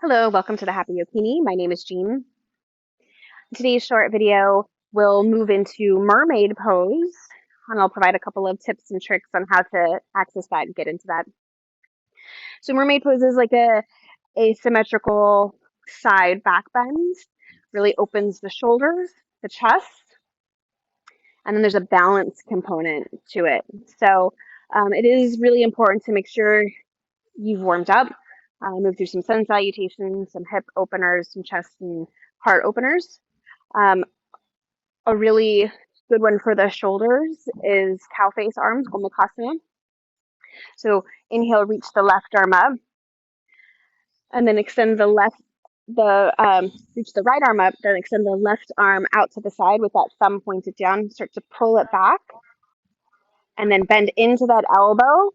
Hello, welcome to the Happy Yokini. My name is Jean. Today's short video will move into mermaid pose, and I'll provide a couple of tips and tricks on how to access that and get into that. So mermaid pose is like a asymmetrical side back bend, really opens the shoulders, the chest, and then there's a balance component to it. So it is really important to make sure you've warmed up, move through some sun salutations, some hip openers, some chest and heart openers. Um, a really good one for the shoulders is cow face arms, Gomukhasana. So inhale, reach the left arm up, and then extend reach the right arm up, then extend the left arm out to the side with that thumb pointed down. Start to pull it back, and then bend into that elbow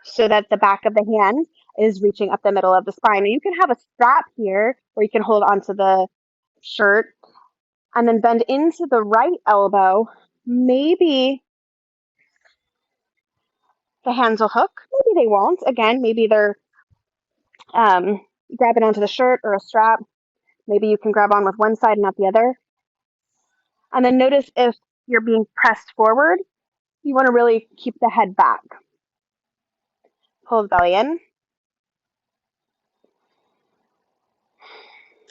so that the back of the hand is reaching up the middle of the spine. And you can have a strap here, or you can hold onto the shirt, and then bend into the right elbow. Maybe the hands will hook, maybe they won't. Again, maybe they're grabbing onto the shirt or a strap. Maybe you can grab on with one side and not the other. And then notice if you're being pressed forward, you want to really keep the head back. Pull the belly in.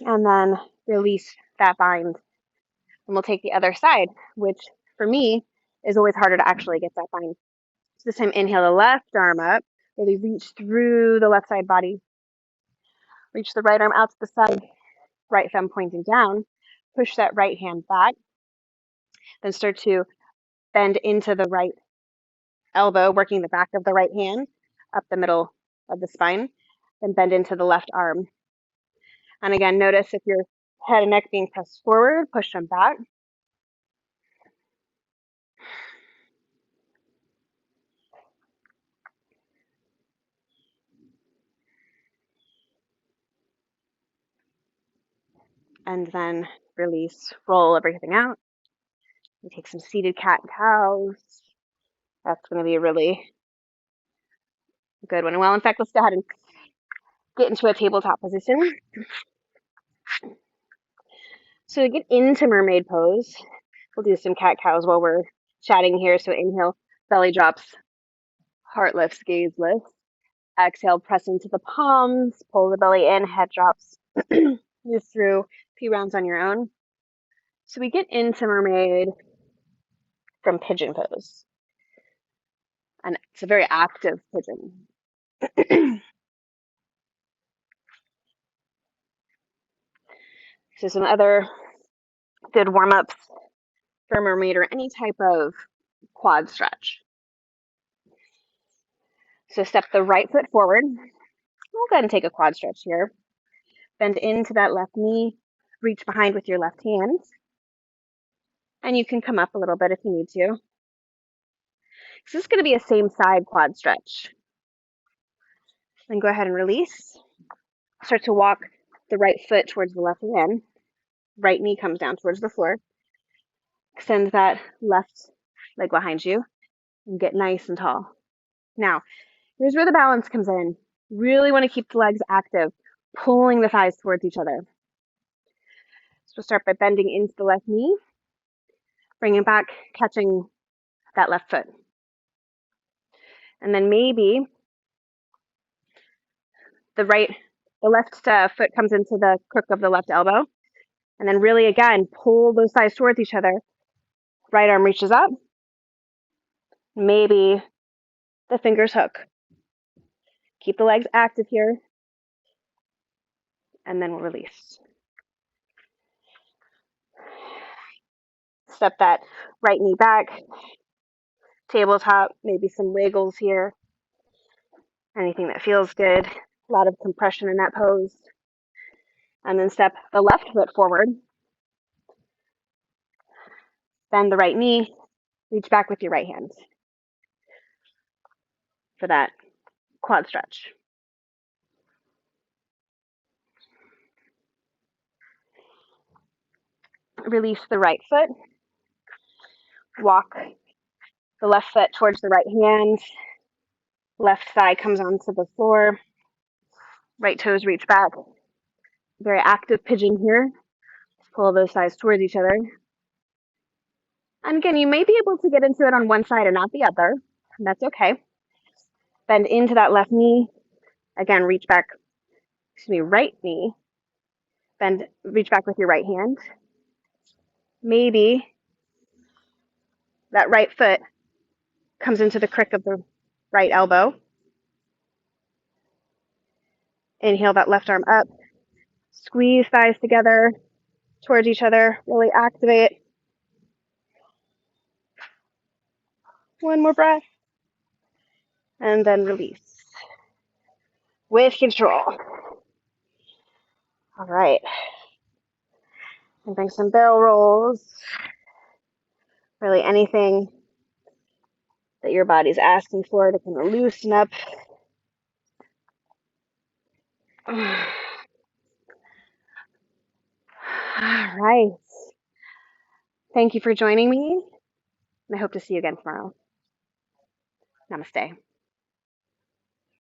And then release that bind. And we'll take the other side, which for me is always harder to actually get that bind. So this time, inhale the left arm up, really reach through the left side body. Reach the right arm out to the side, right thumb pointing down. Push that right hand back. Then start to bend into the right elbow, working the back of the right hand up the middle of the spine. Then bend into the left arm. And again, notice if your head and neck being pressed forward, push them back. And then release, roll everything out. We take some seated cat and cows. That's going to be a really good one. Well, in fact, let's go ahead and get into a tabletop position. So to get into mermaid pose, we'll do some cat cows while we're chatting here. So inhale, belly drops, heart lifts, gaze lifts. Exhale, press into the palms, pull the belly in, head drops. Move through a few rounds on your own. So we get into mermaid from pigeon pose. And it's a very active pigeon. So some other good warm-ups for mermaid or any type of quad stretch. So step the right foot forward. We'll go ahead and take a quad stretch here. Bend into that left knee. Reach behind with your left hand. And you can come up a little bit if you need to. So this is going to be a same side quad stretch. Then go ahead and release. Start to walk the right foot towards the left hand. Right knee comes down towards the floor. Extend that left leg behind you and get nice and tall. Now, here's where the balance comes in. Really want to keep the legs active, pulling the thighs towards each other. So we'll start by bending into the left knee, bringing back, catching that left foot. And then maybe the left foot comes into the crook of the left elbow. And then really, again, pull those thighs towards each other. Right arm reaches up. Maybe the fingers hook. Keep the legs active here. And then we'll release. Step that right knee back. Tabletop, maybe some wiggles here. Anything that feels good. A lot of compression in that pose. And then step the left foot forward. Bend the right knee. Reach back with your right hand for that quad stretch. Release the right foot. Walk the left foot towards the right hand. Left thigh comes onto the floor. Right toes reach back. Very active pigeon here. Just pull those thighs towards each other. And again, you may be able to get into it on one side and not the other. And that's okay. Bend into that left knee. Again, reach back, right knee. Bend, reach back with your right hand. Maybe that right foot comes into the crick of the right elbow. Inhale that left arm up. Squeeze thighs together towards each other. Really activate. One more breath. And then release. With control. All right. And bring some barrel rolls. Really anything that your body's asking for to kind of loosen up. All right. Thank you for joining me, and I hope to see you again tomorrow. Namaste.